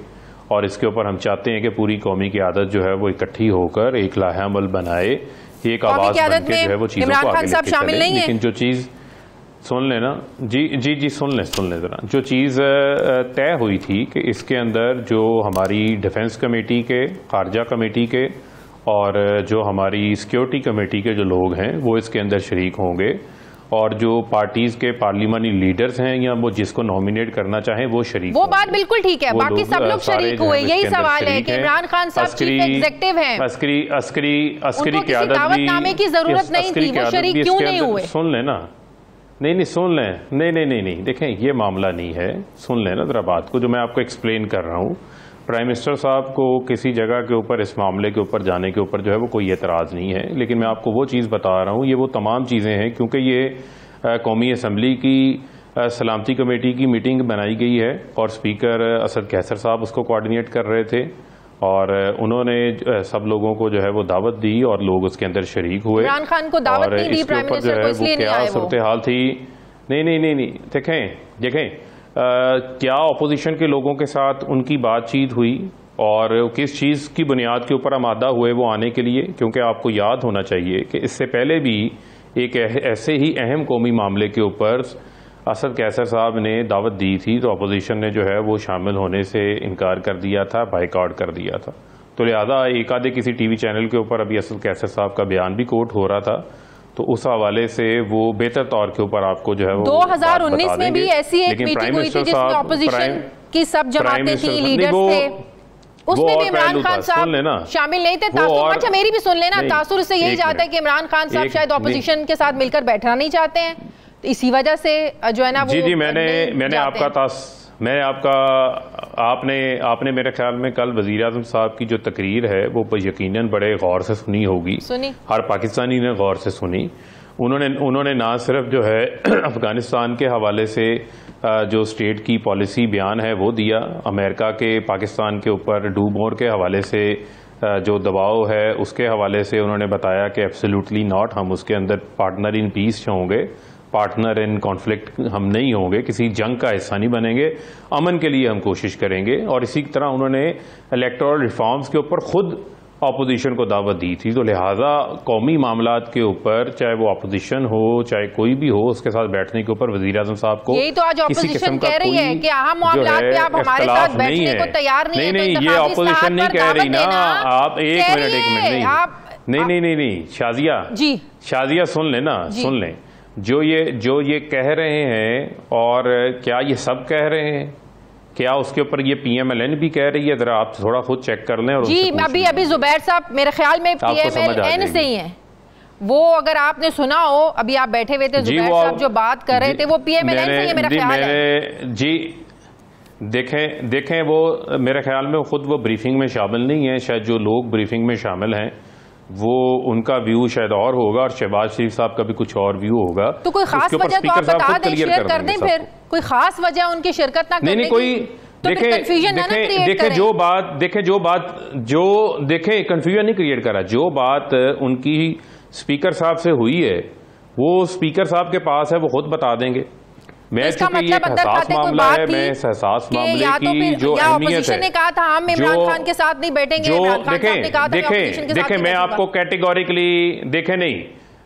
और इसके ऊपर हम चाहते हैं कि पूरी कौमी क़यादत जो है वो इकट्ठी होकर एक लाहेअमल बनाए, एक आवाज़ बन के जो है वो चीज़ों को आगे लेके चले। लेकिन जो चीज़ सुन लेना, जी सुन लें ज़रा। जो चीज़ तय हुई थी कि इसके अंदर जो हमारी डिफेंस कमेटी के, खारजा कमेटी के और जो हमारी सिक्योरिटी कमेटी के जो लोग हैं वो इसके अंदर शरीक होंगे, और जो पार्टीज के पार्लिमानी लीडर्स हैं या वो जिसको नॉमिनेट करना चाहें वो शरीक। वो बात बिल्कुल ठीक है, बाकी सब लोग शरीक हुए। यही सवाल है कि इमरान खान साहब चीफ एग्जीक्यूटिव हैं, अस्करी क़यादत दावतनामे की जरूरत नहीं थी, वो शरीक क्यों नहीं हुए? सुन लेना, नहीं सुन लें, नहीं, देखें ये मामला नहीं है, सुन लेना जरा बात को जो मैं आपको एक्सप्लेन कर रहा हूँ। प्राइम मिनिस्टर साहब को किसी जगह के ऊपर इस मामले के ऊपर जाने के ऊपर जो है वो कोई एतराज़ नहीं है, लेकिन मैं आपको वो चीज़ बता रहा हूँ, ये वो तमाम चीज़ें हैं क्योंकि ये कौमी असम्बली की सलामती कमेटी की मीटिंग बनाई गई है और स्पीकर असद कैसर साहब उसको कोऑर्डिनेट कर रहे थे, और उन्होंने सब लोगों को जो है वो दावत दी और लोग उसके अंदर शरीक हुए। इमरान खान को दावत नहीं दी प्राइम मिनिस्टर को, इसलिए नहीं आए वो। सूरत हाल थी। नहीं, देखें क्या अपोजिशन के लोगों के साथ उनकी बातचीत हुई और किस चीज़ की बुनियाद के ऊपर आमादा हुए वो आने के लिए, क्योंकि आपको याद होना चाहिए कि इससे पहले भी एक ऐसे ही अहम कौमी मामले के ऊपर असद कैसर साहब ने दावत दी थी, तो अपोजिशन ने जो है वो शामिल होने से इनकार कर दिया था, बाइकआउट कर दिया था। तो लिहाजा एक आधे किसी टीवी चैनल के ऊपर अभी असद कैसर साहब का बयान भी कोट हो रहा था, तो उस हवाले से वो बेहतर तौर के ऊपर आपको जो है वो 2019 में भी ऐसी एक मीटिंग हुई थी जिसमें ऑपोजिशन की सब जमातें थी, लीडर्स थे, उसमें भी इमरान खान साहब शामिल नहीं थे। तासुर, अच्छा मेरी भी सुन लेना, तासुर से यही जाता है कि इमरान खान साहब शायद ऑपोजिशन के साथ मिलकर बैठना नहीं चाहते हैं, इसी वजह से जो है ना वो आपने मेरे ख्याल में कल वज़ीर आज़म साहब की जो तकरीर है वो यकीनन बड़े गौर से सुनी होगी, हर पाकिस्तानी ने गौर से सुनी। उन्होंने ना सिर्फ जो है अफगानिस्तान के हवाले से जो स्टेट की पॉलिसी बयान है वो दिया, अमेरिका के पाकिस्तान के ऊपर डू मोर के हवाले से जो दबाव है उसके हवाले से उन्होंने बताया कि एब्सोल्युटली नॉट, हम उसके अंदर पार्टनर इन पीस होंगे, पार्टनर इन कॉन्फ्लिक्ट हम नहीं होंगे, किसी जंग का हिस्सा नहीं बनेंगे, अमन के लिए हम कोशिश करेंगे। और इसी तरह उन्होंने इलेक्टोरल रिफॉर्म्स के ऊपर खुद अपोजिशन को दावत दी थी। तो लिहाजा कौमी मामलात के ऊपर चाहे वो अपोजिशन हो चाहे कोई भी हो, उसके साथ बैठने के ऊपर वज़ीर आज़म साहब को यही तो आज अपोजिशन कह रही है कि अहम मामलात पे आप हमारे साथ बैठने को तैयार नहीं है। नहीं, ये अपोजिशन नहीं कह रही ना, आप एक मिनट नहीं, शाजिया सुन लेना, सुन लें, जो ये कह रहे हैं, और क्या ये सब कह रहे हैं, क्या उसके ऊपर ये PMLN भी कह रही है? जरा आप थोड़ा खुद चेक कर लें। और जी अभी जुबैर साहब मेरे ख्याल में PMLN से ही हैं वो, अगर आपने सुना हो, अभी आप बैठे हुए थे, जुबैर साहब जो बात कर रहे थे वो PMLN से ही मेरा ख्याल है। जी देखें वो मेरे ख्याल में खुद वो ब्रीफिंग में शामिल नहीं है, शायद जो लोग ब्रीफिंग में शामिल हैं वो उनका व्यू शायद और होगा और शहबाज शरीफ साहब का भी कुछ और व्यू होगा। तो कोई खास वजह तो आप बता दें, शेयर कर दें, फिर कोई खास वजह उनकी शिरकत ना करने की? देखें कंफ्यूजन नहीं क्रिएट करा, जो बात उनकी स्पीकर साहब से हुई है वो स्पीकर साहब के पास है, वो खुद बता देंगे। मैं चूंकि ये हसास मामला है, मैं इस हसास मामले की जो अहमियत है, ने कहा था हम इमरान खान के साथ नहीं बैठेंगे, देखें मैं आपको कैटेगोरिकली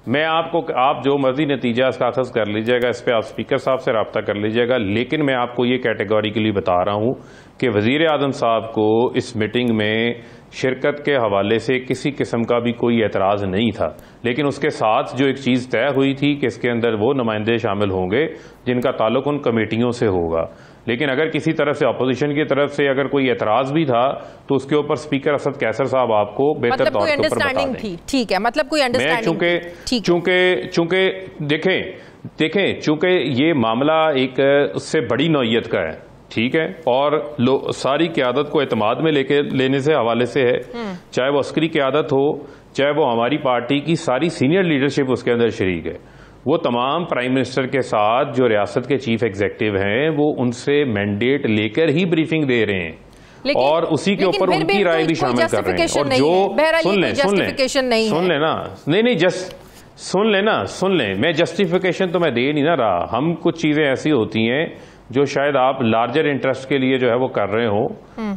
मैं आप जो मर्जी नतीजा इसका अखज़ कर लीजिएगा, इस पर आप स्पीकर साहब से रब्ता कर लीजिएगा, लेकिन मैं आपको ये कैटेगोरिकली बता रहा हूँ कि वज़ीर आज़म साहब को इस मीटिंग में शिरकत के हवाले से किसी किस्म का भी कोई एतराज़ नहीं था। लेकिन उसके साथ जो एक चीज़ तय हुई थी कि इसके अंदर वो नुमाइंदे शामिल होंगे जिनका ताल्लुक उन कमेटियों से होगा। लेकिन अगर किसी तरफ से अपोजिशन की तरफ से अगर कोई एतराज़ भी था तो उसके ऊपर स्पीकर असद कैसर साहब आपको बेहतर तौर पर बता दें। ठीक है, मतलब कोई अंडरस्टैंडिंग। चूंकि देखें चूंकि ये मामला एक उससे बड़ी नौइयत का है, ठीक है, और सारी क़यादत को एतमाद में लेने से हवाले से है, चाहे वो अस्करी क़यादत हो, चाहे वो हमारी पार्टी की सारी सीनियर लीडरशिप उसके अंदर शरीक है। वो तमाम प्राइम मिनिस्टर के साथ जो रियासत के चीफ एग्जीक्यूटिव हैं वो उनसे मैंडेट लेकर ही ब्रीफिंग दे रहे हैं और उसी के ऊपर उनकी राय भी शामिल कर रहे हैं। और जो सुन लें, मैं जस्टिफिकेशन तो मैं दे नहीं ना रहा। हम कुछ चीजें ऐसी होती हैं जो शायद आप लार्जर इंटरेस्ट के लिए जो है वो कर रहे हो,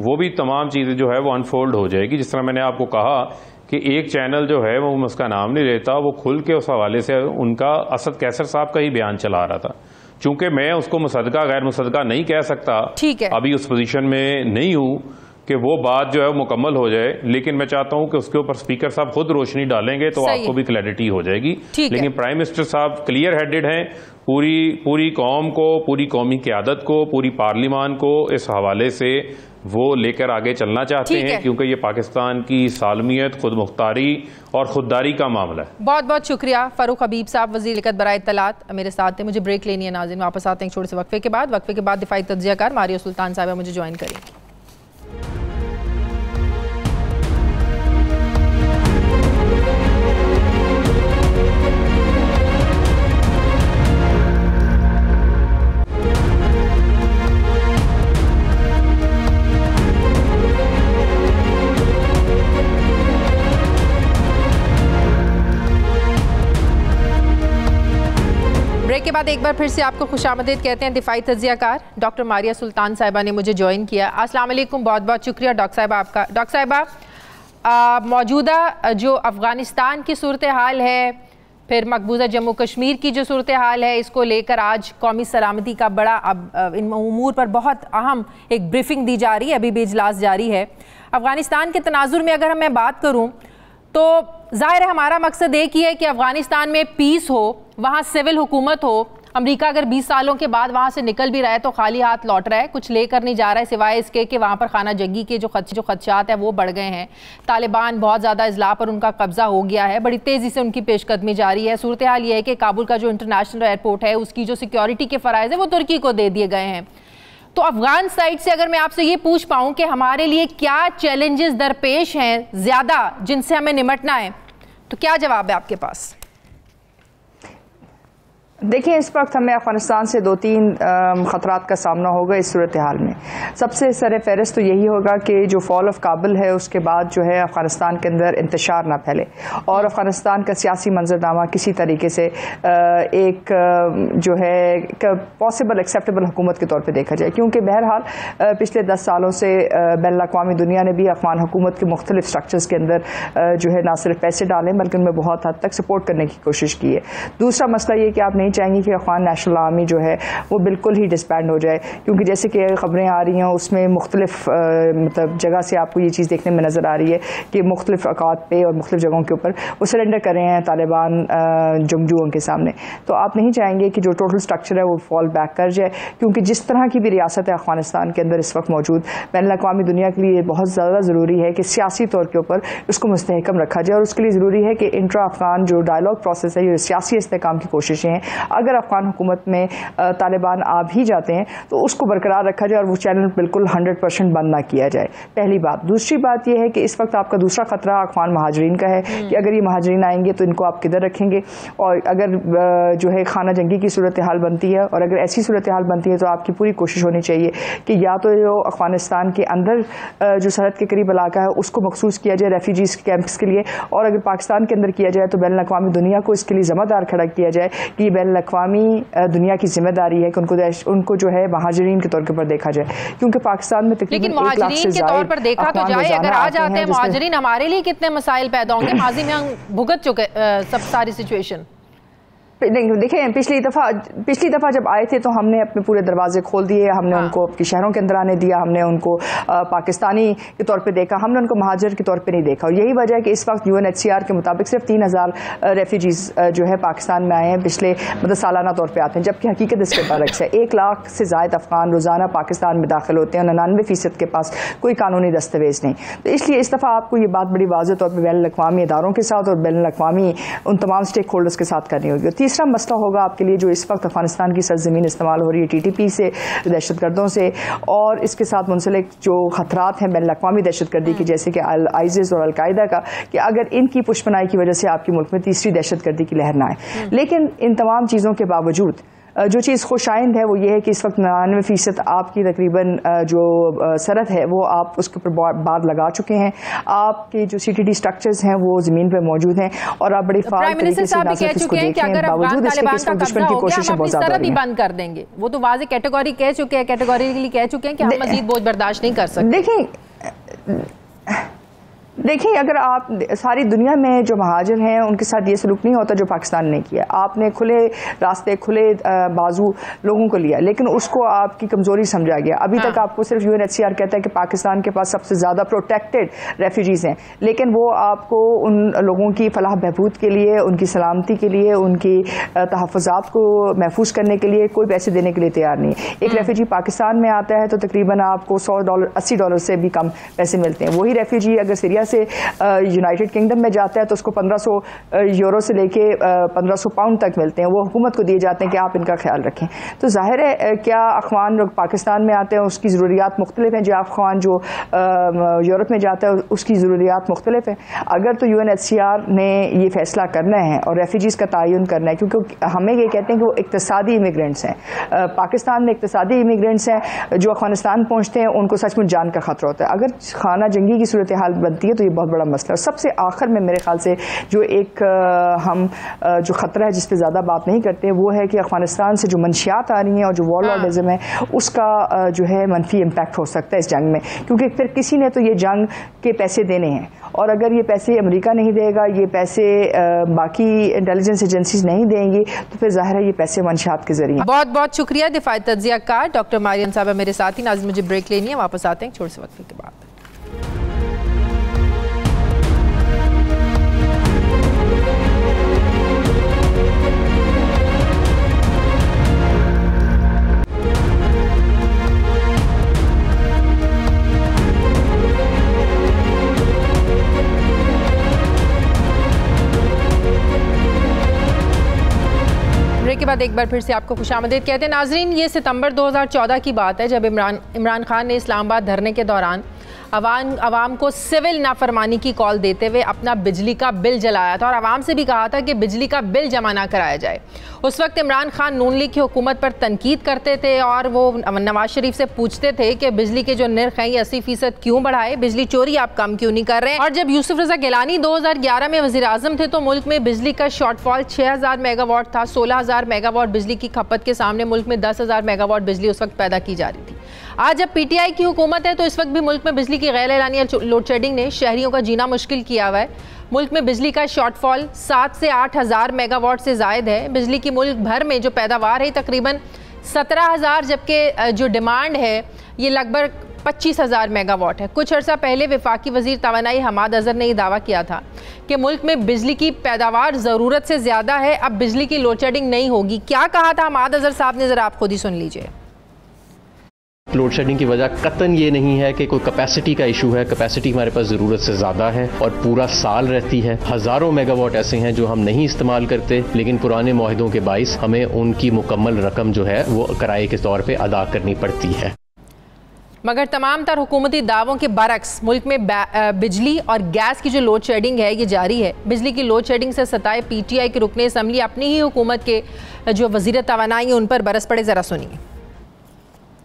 वो भी तमाम चीजें जो है वो अनफोल्ड हो जाएगी। जिस तरह मैंने आपको कहा कि एक चैनल जो है वो उसका नाम नहीं लेता, वो खुल के उस हवाले से उनका असद कैसर साहब का ही बयान चला रहा था। चूंकि मैं उसको मुसद्दका गैर मुसद्दका नहीं कह सकता, अभी उस पोजीशन में नहीं हूं कि वो बात जो है मुकम्मल हो जाए, लेकिन मैं चाहता हूं कि उसके ऊपर स्पीकर साहब खुद रोशनी डालेंगे तो आपको भी क्लैरिटी हो जाएगी। लेकिन प्राइम मिनिस्टर साहब क्लियर हेडेड हैं, पूरी कौम को, पूरी कौमी क़यादत को, पूरी पार्लिमान को इस हवाले से वो लेकर आगे चलना चाहते हैं, क्योंकि ये पाकिस्तान की सालमियत, खुद मुख्तारी और खुददारी का मामला है। बहुत बहुत शुक्रिया फ़ारूक हबीब साहब, वज़ीर लियाक़त बराए इत्तलात, मेरे साथ थे। मुझे ब्रेक लेनी है नाज़रीन, वापस आते हैं एक छोटे से वक्फे के बाद दिफाई तज्ज़ियाकार मारिया सुल्तान साहिबा मुझे ज्वाइन करेंगी। ब्रेक के बाद एक बार फिर से आपको खुशामदीद कहते हैं। दिफाई तज्ज़ियाकार डॉक्टर मारिया सुल्तान साहिबा ने मुझे ज्वाइन किया। अस्सलाम वालेकुम, बहुत बहुत शुक्रिया डॉक्टर साहिबा आपका। डॉक्टर साहिबा, मौजूदा जो अफ़गानिस्तान की सूरत हाल है, फिर मकबूजा जम्मू कश्मीर की जो सूरत हाल है, इसको लेकर आज कौमी सलामती का बड़ा इन उमूर पर बहुत अहम एक ब्रीफिंग दी जा रही है, अभी भी इजलास जारी है। अफ़गानिस्तान के तनाजुर में अगर मैं बात करूँ तो ज़ाहिर है हमारा मकसद एक ही है कि अफ़गानिस्तान में पीस हो, वहाँ सिविल हुकूमत हो। अमेरिका अगर 20 सालों के बाद वहाँ से निकल भी रहा है तो खाली हाथ लौट रहा है, कुछ लेकर नहीं जा रहा है, सिवाय इसके कि वहाँ पर खाना जंगी के जो खदशात हैं वो बढ़ गए हैं। तालिबान बहुत ज़्यादा इज़्ला पर उनका कब्ज़ा हो गया है, बड़ी तेज़ी से उनकी पेशकदमी जारी है। सूरत हाल ये है कि काबुल का जो इंटरनेशनल एयरपोर्ट है उसकी जो सिक्योरिटी के फ़राइज़ है वो तुर्की को दे दिए गए हैं। तो अफगान साइड से अगर मैं आपसे ये पूछ पाऊं कि हमारे लिए क्या चैलेंजेस दरपेश हैं ज़्यादा जिनसे हमें निपटना है, तो क्या जवाब है आपके पास? देखिए, इस वक्त हमें अफगानिस्तान से 2-3 ख़तरात का सामना होगा इस सूरत हाल में। सबसे सर फहरिस्त तो यही होगा कि जो फॉल ऑफ काबुल है उसके बाद जो है अफगानिस्तान के अंदर इंतशार ना फैले और अफगानिस्तान का सियासी मंजरनामा किसी तरीके से एक जो है पॉसिबल एक्सेप्टेबल हुकूमत के तौर पर देखा जाए, क्योंकि बहरहाल पिछले 10 सालों से बैनुल-अक़वामी दुनिया ने भी अफगान हुकूमत के मुख्तलिफ स्ट्रक्चर्स के अंदर जो है ना सिर्फ पैसे डालें बल्कि उनमें बहुत हद तक सपोर्ट करने की कोशिश की है। दूसरा मसला ये कि आप नहीं चाहेंगे कि अफगान नेशनल आर्मी जो है वो बिल्कुल ही डिसबैंड हो जाए, क्योंकि जैसे कि खबरें आ रही हैं उसमें मुख्तलिफ मतलब जगह से आपको ये चीज़ देखने में नज़र आ रही है कि मुख्तलिफ अकात पे और मुख्तलिफ जगहों के ऊपर वो सरेंडर कर रहे हैं तालिबान जंगजुओं के सामने। तो आप नहीं चाहेंगे कि जो टोटल स्ट्रक्चर है वो फॉल बैक कर जाए, क्योंकि जिस तरह की भी रियासत है अफगानिस्तान के अंदर इस वक्त मौजूद, बैनुल-अक़वामी दुनिया के लिए बहुत ज़्यादा ज़रूरी है कि सियासी तौर के ऊपर उसको मुस्तहकम रखा जाए और उसके लिए ज़रूरी है कि इंट्रा अफगान जो डायलॉग प्रोसेस है, ये सियासी इस्तेहकाम की कोशिशें हैं, अगर अफगान हुकूमत में तालिबान आ भी जाते हैं तो उसको बरकरार रखा जाए और वो चैनल बिल्कुल 100% बंद ना किया जाए, पहली बात। दूसरी बात यह है कि इस वक्त आपका दूसरा खतरा अफगान महाजरीन का है कि अगर ये महाजरीन आएंगे तो इनको आप किधर रखेंगे, और अगर जो है खाना जंगी की सूरत हाल बनती है और अगर ऐसी सूरत हाल बनती है तो आपकी पूरी कोशिश होनी चाहिए कि या तो जो अफगानिस्तान के अंदर जो सरहद के करीब इलाका है उसको मखसूस किया जाए रेफ्यूजीज कैंप्स के लिए, और अगर पाकिस्तान के अंदर किया जाए तो बैनुल-अक़वामी दुनिया को इसके लिए ज़िम्मेदार खड़ा किया जाए कि बैनुल-अक़वामी दुनिया की जिम्मेदारी है कि उनको जो है महाजरीन के तौर पर देखा जाए, क्योंकि पाकिस्तान में तकरीबन 1 लाख से के तौर पर देखा तो जाए। अगर आ जाते हैं महाजरीन, हमारे लिए कितने मसाइल पैदा होंगे। माजी में हम भुगत चुके सब सारी सिचुएशन। देखें, पिछली दफ़ा जब आए थे तो हमने अपने पूरे दरवाजे खोल दिए, हमने उनको अपने शहरों के अंदर आने दिया, हमने उनको पाकिस्तानी के तौर पे देखा, हमने उनको महाजर के तौर पे नहीं देखा। और यही वजह है कि इस वक्त UNHCR के मुताबिक सिर्फ 3000 रेफ्यूजीज़ जो है पाकिस्तान में आए हैं पिछले सालाना तौर पर आते हैं, जबकि हकीकत इसके बरक्स है। 1 लाख से ज़ायद अफगान रोज़ाना पाकिस्तान में दाखिल होते हैं और 99% के पास कोई कानूनी दस्तावेज़ नहीं। तो इसलिए इस दफ़ा आपको ये बात बड़ी वाज़ेह तौर पर बैनुल-अक़वामी इदारों के साथ और बैनुल-अक़वामी उन तमाम स्टेक होल्डर्स के साथ करनी होगी। तीसरा मसला होगा आपके लिए जो इस वक्त अफगानिस्तान की सरजमीन इस्तेमाल हो रही है TTP से, दहशतगर्दों से, और इसके साथ मुंसलिक जो खतरात हैं बैनुल-अक़वामी दहशतगर्दी की, जैसे कि ISIS और अल-कायदा का, कि अगर इनकी पुष्पनाई की वजह से आपके मुल्क में तीसरी दहशतगर्दी की लहर न आए। लेकिन इन तमाम चीज़ों के बावजूद जो चीज़ खुशाइंद है वो ये है कि इस वक्त 99% आपकी तकरीबन जो सरहद है वो आप उसके ऊपर बार लगा चुके हैं। आपके जो CTD स्ट्रक्चर्स हैं वो ज़मीन पर मौजूद हैं और आप बड़ी फाल तरीके से नाज़िर इसको देख रहे हैं। बावजूद इसके कि इस वक्त दुश्मन की कोशिशें बहुत ज़्यादा हो रही हैं। बंद कर देंगे, वो तो वाज़ेह कैटेगरी कह चुके हैं, कैटेगोरिकली कह चुके हैं कि हम मज़ीद बोझ बर्दाश्त नहीं कर सकते। देखिए, अगर आप सारी दुनिया में जो महाजिर हैं उनके साथ ये सलूक नहीं होता जो पाकिस्तान ने किया। आपने खुले रास्ते, खुले बाजू लोगों को लिया, लेकिन उसको आपकी कमज़ोरी समझा गया। अभी तक आपको सिर्फ UNHCR कहता है कि पाकिस्तान के पास सबसे ज़्यादा प्रोटेक्टेड रेफ्यूजीज़ हैं, लेकिन वो आपको उन लोगों की फलाह बहबूद के लिए, उनकी सलामती के लिए, उनकी तहफ़्फ़ुज़ात को महफूज करने के लिए कोई पैसे देने के लिए तैयार नहीं। एक रेफ्यूजी पाकिस्तान में आता है तो तकरीबन आपको $100 $80 से भी कम पैसे मिलते हैं। वही रेफ्यूजी अगर सीरिया से यूनाइटेड किंगडम में जाता है तो उसको 1500 यूरो से लेके 1500 पाउंड तक मिलते हैं। वो हुकूमत को दिए जाते हैं कि आप इनका ख्याल रखें। तो जाहिर है क्या अफगान लोग पाकिस्तान में आते हैं उसकी ज़रूरियात मुख्तलिफ हैं, जो अफगान जो यूरोप में जाता है उसकी ज़रूरियात मुख्तलिफ हैं। अगर तो UNHCR ने ये फैसला करना है और रेफ्यूजीज़ का तयन करना है, क्योंकि हमें ये कहते हैं कि वो इक़्तिसादी इमिग्रेंट्स हैं। पाकिस्तान में इक़्तिसादी इमिग्रेंट्स हैं जो अफगानिस्तान पहुँचते हैं, उनको सचमुच जान का खतरा होता है। अगर खाना जंगी की सूरत हाल बनती है तो ये बहुत बड़ा मसला है। सबसे आखिर में मेरे ख्याल से जो एक हम जो ख़तरा है जिस पे ज़्यादा बात नहीं करते वो है कि अफगानिस्तान से जो मंशियात आ रही हैं और जो वॉरलॉर्डिज़म है उसका जो है मनफी इम्पैक्ट हो सकता है इस जंग में, क्योंकि फिर किसी ने तो ये जंग के पैसे देने हैं और अगर ये पैसे अमेरिका नहीं देगा, ये पैसे बाकी इंटेलिजेंस एजेंसीज नहीं देंगी, तो फिर ज़ाहिर है ये पैसे मंशियात के जरिए। बहुत बहुत शुक्रिया दिफाई तज्ज़िया कार डॉक्टर मारियन साहब मेरे साथ ही। नाज़रीन मुझे ब्रेक लेनी है, वापस आते हैं छोटे से वक्त के बाद। के बाद एक बार फिर से आपको खुशामदीद कहते हैं। नाजरीन, ये सितंबर 2014 की बात है जब इमरान खान ने इस्लामाबाद धरने के दौरान अवाम को सिविल नाफरमानी की कॉल देते हुए अपना बिजली का बिल जलाया था और अवाम से भी कहा था कि बिजली का बिल जमा ना कराया जाए। उस वक्त इमरान खान नून लीग की हुकूमत पर तनकीद करते थे और वो नवाज शरीफ से पूछते थे कि बिजली के जो निर्ख हैं ये 80% क्यों बढ़ाए, बिजली चोरी आप कम क्यों नहीं कर रहे हैं। और जब यूसुफ रजा गिलानी 2011 में वज़ीर आज़म थे तो मुल्क में बिजली का शॉर्टफॉल 6000 मेगावाट था। 16000 मेगावाट बिजली की खपत के सामने मुल्क में 10,000 मेगावाट बिजली उस वक्त पैदा की जा रही थी। आज जब PTI की हुकूमत है तो इस वक्त भी मुल्क में बिजली की गैर एलानिया लोड शेडिंग ने शहरियों का जीना मुश्किल किया हुआ है। मुल्क में बिजली का शॉर्टफॉल 7 से 8,000 मेगावाट से ज़ायद है। बिजली की मुल्क भर में जो पैदावार है तकरीबन 17,000, जबकि जो डिमांड है ये लगभग 25,000 मेगावाट है। कुछ अर्सा पहले वफाकी वज़ीर तवानाई हमाद अज़हर ने यह दावा किया था कि मुल्क में बिजली की पैदावार ज़रूरत से ज़्यादा है, अब बिजली की लोड शेडिंग नहीं होगी। क्या कहा था हमाद अज़हर साहब ने, ज़रा आप खुद ही सुन लीजिए। लोड शेडिंग की वजह कतन ये नहीं है कि कोई कैपेसिटी का इशू है। कैपेसिटी हमारे पास ज़रूरत से ज़्यादा है और पूरा साल रहती है। हज़ारों मेगावाट ऐसे हैं जो हम नहीं इस्तेमाल करते, लेकिन पुराने मुआहदों के बाइस हमें उनकी मुकम्मल रकम जो है वो किराए के तौर पे अदा करनी पड़ती है। मगर तमाम तर हुकूमती दावों के बरक्स मुल्क में बिजली और गैस की जो लोड शेडिंग है ये जारी है। बिजली की लोड शेडिंग से सताए PTI के रुकने असम्बली अपनी ही हुकूमत के जो वज़ीर तवानाई उन पर बरस पड़े। ज़रा सुनिए।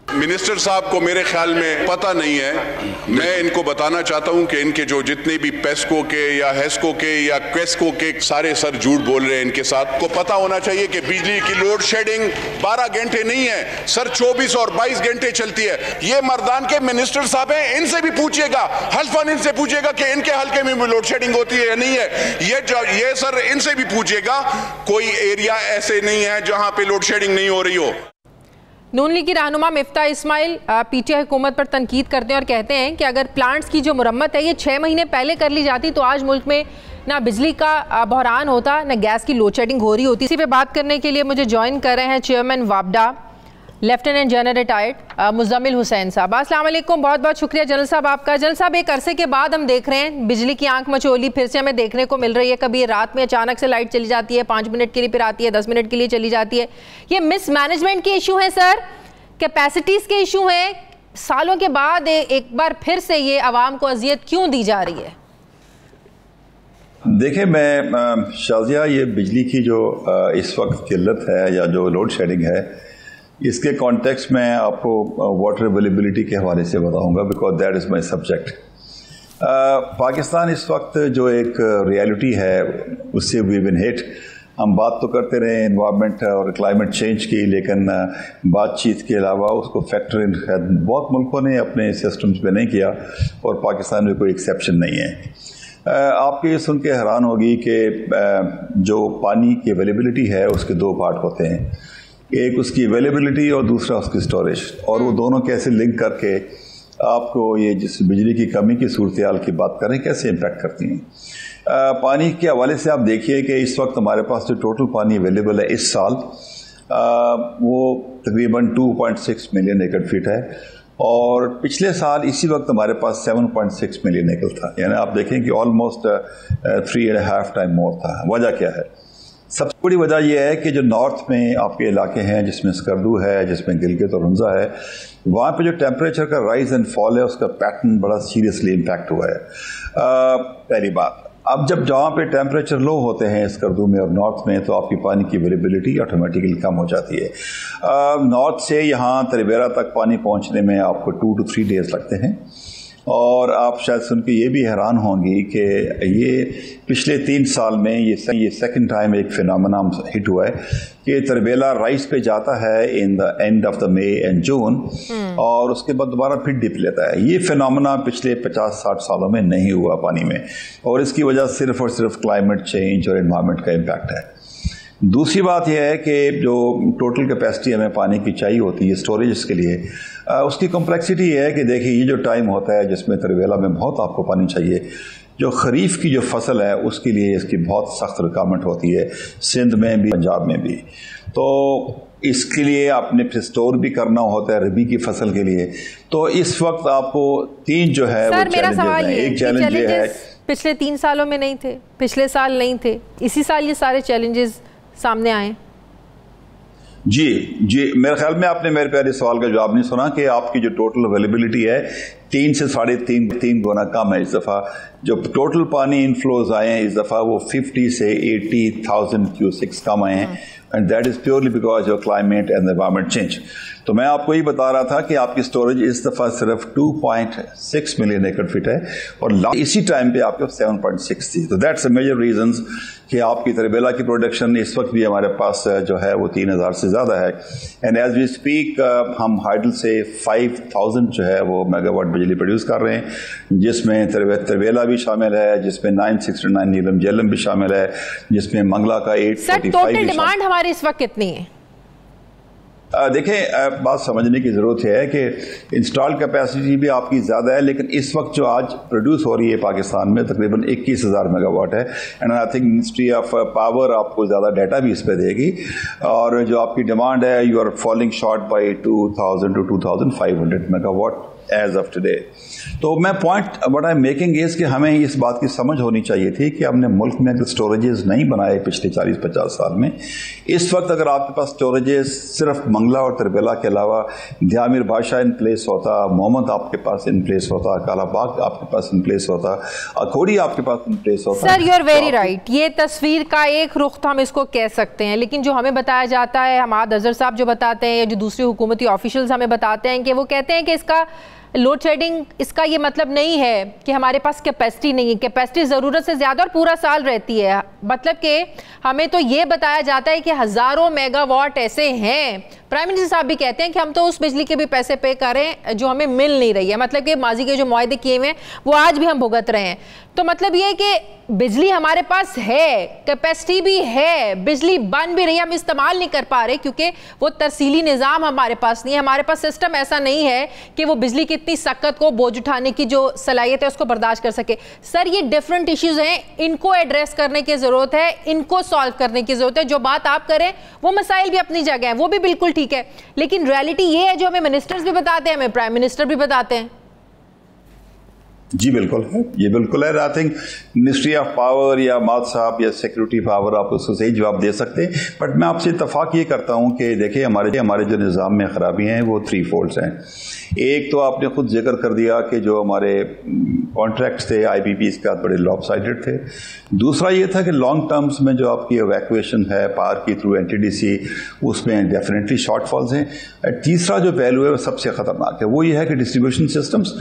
मिनिस्टर साहब को मेरे ख्याल में पता नहीं है। मैं इनको बताना चाहता हूं कि इनके जो जितने भी पेस्को के या हेस्को के या क्वेस्को के सारे सर झूठ बोल रहे हैं, इनके साथ को पता होना चाहिए कि बिजली की लोड शेडिंग 12 घंटे नहीं है सर, 24 और 22 घंटे चलती है। ये मर्दान के मिनिस्टर साहब हैं, इनसे भी पूछिएगा, हल्फन इनसे पूछिएगा कि इनके हल्के में भी लोड शेडिंग होती है या नहीं है। ये सर इनसे भी पूछिएगा, कोई एरिया ऐसे नहीं है जहां पे लोड शेडिंग नहीं हो रही हो। नून लीग की रहनुमा मिफ्ता इस्माइल पीटीआई हुकूमत पर तनकीद करते हैं और कहते हैं कि अगर प्लांट्स की जो मुरम्मत है ये 6 महीने पहले कर ली जाती तो आज मुल्क में ना बिजली का बहरान होता, ना गैस की लोड शेडिंग हो रही होती। इसी पे बात करने के लिए मुझे ज्वाइन कर रहे हैं चेयरमैन वापडा lieutenant general retired Muzammil Hussain साहब। अस्सलाम वालेकुम, बहुत बहुत शुक्रिया जनरल साहब आपका। जनरल साहब, एक अरसे के बाद हम देख रहे हैं बिजली की आंख मचोली फिर से हमें देखने को मिल रही है। कभी रात में अचानक से लाइट चली जाती है, 5 मिनट के लिए फिर आती है, 10 मिनट के लिए चली जाती है। ये मिसमैनेजमेंट के इशू है सर, कैपेसिटीज के इशू है? सालों के बाद एक बार फिर से ये आवाम को अजियत क्यों दी जा रही है? देखिए, मैं शाजिया, ये बिजली की जो इस वक्त किल्लत है या जो लोड शेडिंग है, इसके कॉन्टेक्स्ट में आपको वाटर अवेलेबिलिटी के हवाले से बताऊंगा, because that is my subject. Pakistan इस वक्त जो एक रियलिटी है उससे वी बिन हिट। हम बात तो करते रहे एनवायरनमेंट और क्लाइमेट चेंज की, लेकिन बातचीत के अलावा उसको फैक्टर इन बहुत मुल्कों ने अपने सिस्टम्स में नहीं किया और पाकिस्तान में कोई एक्सेप्शन नहीं है। आपको ये सुन के हैरान होगी कि जो पानी की अवेलेबिलिटी है उसके 2 पार्ट होते हैं, एक उसकी अवेलेबिलिटी और दूसरा उसकी स्टोरेज, और वो दोनों कैसे लिंक करके आपको ये जिस बिजली की कमी की सूरत हाल की बात करें कैसे इम्पैक्ट करती हैं। पानी के हवाले से आप देखिए कि इस वक्त हमारे पास जो टोटल पानी अवेलेबल है इस साल वो तकरीबन 2.6 मिलियन एकड़ फीट है, और पिछले साल इसी वक्त हमारे पास 7.6 मिलियन एकड़ था। यानी आप देखें कि ऑलमोस्ट 3.5 टाइम मोर था। वजह क्या है? सबसे बड़ी वजह यह है कि जो नॉर्थ में आपके इलाके हैं, जिसमें स्कर्दू है, जिसमें गिलगित और हुंजा है, वहाँ पे जो टेम्परेचर का राइज एंड फॉल है उसका पैटर्न बड़ा सीरियसली इम्पैक्ट हुआ है। पहली बात, अब जब जहाँ पे टेम्परेचर लो होते हैं स्कर्दू में और नॉर्थ में, तो आपकी पानी की अवेलेबिलिटी ऑटोमेटिकली कम हो जाती है। नॉर्थ से यहाँ तरबेरा तक पानी पहुँचने में आपको 2 to 3 डेज लगते हैं, और आप शायद सुन के ये भी हैरान होंगी कि ये पिछले 3 साल में ये सेकंड टाइम एक फिनोमेना हिट हुआ है कि तरबेला राइस पे जाता है in the end of the May and June, और उसके बाद दोबारा फिर डिप लेता है। ये फिनोमेना पिछले 50-60 सालों में नहीं हुआ पानी में, और इसकी वजह सिर्फ और सिर्फ क्लाइमेट चेंज और एनवायरनमेंट का इम्पैक्ट है। दूसरी बात यह है कि जो टोटल कैपेसिटी हमें पानी की चाहिए होती है स्टोरेज के लिए, उसकी कॉम्प्लेक्सिटी है कि देखिए ये जो टाइम होता है जिसमें तरबेला में बहुत आपको पानी चाहिए, जो खरीफ की जो फसल है उसके लिए इसकी बहुत सख्त रिक्वायरमेंट होती है, सिंध में भी पंजाब में भी। तो इसके लिए आपने फिर स्टोर भी करना होता है रबी की फसल के लिए। तो इस वक्त आपको 3 जो है वो चैलेंजेस हैं। एक चैलेंज ये है, पिछले 3 सालों में नहीं थे, पिछले साल नहीं थे, इसी साल ये सारे चैलेंजेस सामने आए। जी, मेरे ख्याल में आपने मेरे प्यारे सवाल का जवाब नहीं सुना कि आपकी जो टोटल अवेलेबिलिटी है 3 से 3.5 गुना कम है। इस दफ़ा जो टोटल पानी इनफ्लोज आए हैं इस दफ़ा वो 50 से 80,000 क्यूसिक्स कम आए हैं, and that is purely because of climate and environment change. तो मैं आपको ये बता रहा था कि आपकी स्टोरेज इस दफ़ा सिर्फ 2.6 मिलियन एकड़ फीट है, और इसी टाइम पे आपके 7.6 थी। तो दैट्स अ मेजर रीजंस कि आपकी तरबेला की प्रोडक्शन इस वक्त भी हमारे पास जो है वो 3,000 से ज़्यादा है, एंड एज वी स्पीक हम हाइडल से 5,000 जो है वो मेगावाट बिजली प्रोड्यूस कर रहे हैं, जिसमें तरबेला भी शामिल है, जिसमें 969 नीलम जेलम भी शामिल है, जिसमें मंगला का 845। टोटल डिमांड हमारी इस वक्त कितनी है? देखें, बात समझने की ज़रूरत है कि इंस्टॉल कैपेसिटी भी आपकी ज़्यादा है, लेकिन इस वक्त जो आज प्रोड्यूस हो रही है पाकिस्तान में तकरीबन 21,000 मेगावाट है, and I think ministry of power आपको ज़्यादा डाटा भी इस पर देगी। और जो आपकी डिमांड है, you are falling short by 2,000 to 2,500 megawatt as of today. तो मैं point what I am making is कि हमें इस बात की समझ होनी चाहिए थी कि हमने मुल्क में अगर स्टोरेजेस नहीं बनाए पिछले 40-50 साल में, इस वक्त अगर आपके पास स्टोरेजेस सिर्फ मंगला और तरबेला के अलावा ध्यामिर बादशाह इन प्लेस होता, मोहम्मद आपके पास इन प्लेस होता, कालाबाग आपके पास इन प्लेस होता, अखोड़ी आपके पास इन प्लेस होता। Sir you are very right, ये तस्वीर का एक रुख तो हम इसको कह सकते हैं, लेकिन जो हमें बताया जाता है, हमाद अजहर साहब जो बताते हैं या जो दूसरे हुकूमती ऑफिशियल्स हमें बताते हैं कि वो कहते हैं कि इसका लोड शेडिंग, इसका ये मतलब नहीं है कि हमारे पास कैपेसिटी नहीं है, कैपेसिटी ज़रूरत से ज़्यादा और पूरा साल रहती है। मतलब कि हमें तो ये बताया जाता है कि हज़ारों मेगावाट ऐसे हैं, प्राइम मिनिस्टर साहब भी कहते हैं कि हम तो उस बिजली के भी पैसे पे करें जो हमें मिल नहीं रही है, मतलब कि माजी के जो मुआहदे किए हुए हैं वो आज भी हम भुगत रहे हैं। तो मतलब ये कि बिजली हमारे पास है, कैपेसिटी भी है, बिजली बन भी रही है, हम इस्तेमाल नहीं कर पा रहे क्योंकि वो तरसीली निज़ाम हमारे पास नहीं है, हमारे पास सिस्टम ऐसा नहीं है कि वो बिजली की इतनी सख्त को बोझ उठाने की जो सलाहियत है उसको बर्दाश्त कर सके। सर ये डिफरेंट इश्यूज हैं, इनको एड्रेस करने की ज़रूरत है, इनको सॉल्व करने की ज़रूरत है। जो बात आप करें वो मसाइल भी अपनी जगह है, वो भी बिल्कुल ठीक है, लेकिन रियलिटी ये है जो हमें मिनिस्टर्स भी बताते हैं, हमें प्राइम मिनिस्टर भी बताते हैं। जी बिल्कुल है, ये बिल्कुल है। I think ministry of power या माद साहब या सिक्योरिटी पावर आप उसको सही जवाब दे सकते हैं, बट मैं आपसे इत्तफाक ये करता हूँ कि देखिए हमारे जो निज़ाम में ख़राबी हैं वो 3 फोल्ड्स हैं। एक तो आपने खुद जिक्र कर दिया कि जो हमारे कॉन्ट्रैक्ट्स थे IPPs का बड़े लॉपसाइडेड थे। दूसरा ये था कि लॉन्ग टर्म्स में जो आपकी इवैक्यूएशन है पावर की थ्रू NTDC, उसमें डेफिनेटली शॉर्टफॉल्स हैं। तीसरा जो पहलू है वो सबसे ख़तरनाक है, वो ये है कि डिस्ट्रीब्यूशन सिस्टम्स,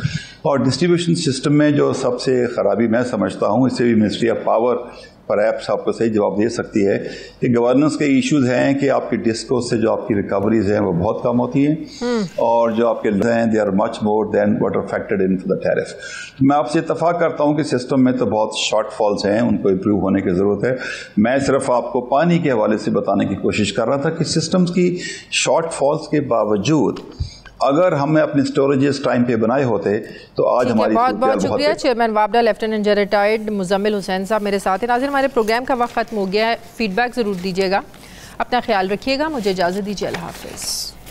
और डिस्ट्रीब्यूशन सिस्टम में जो सबसे ख़राबी मैं समझता हूँ, इससे भी मिनिस्ट्री ऑफ पावर परहैप्स आपको सही जवाब दे सकती है कि गवर्नेंस के इश्यूज हैं कि आपकी डिस्को से जो आपकी रिकवरीज हैं वो बहुत कम होती हैं, और जो आपके हैं they are much more than what are factored in to the tariff. मैं आपसे इत्तफाक करता हूं कि सिस्टम में तो बहुत शॉर्टफॉल्स हैं, उनको इम्प्रूव होने की ज़रूरत है। मैं सिर्फ आपको पानी के हवाले से बताने की कोशिश कर रहा था कि सिस्टम्स की शॉर्टफॉल्स के बावजूद अगर हमने अपने स्टोरेजेस टाइम पे बनाए होते तो आज हमारी बहुत बहुत शुक्रिया। चेयरमैन वापडा lieutenant general retired Muzammil Hussain साहब मेरे साथ हैं। नाज़रीन हमारे प्रोग्राम का वक्त खत्म हो गया है, फीडबैक ज़रूर दीजिएगा, अपना ख्याल रखिएगा, मुझे इजाज़त दीजिए, अल्लाह हाफ़िज़।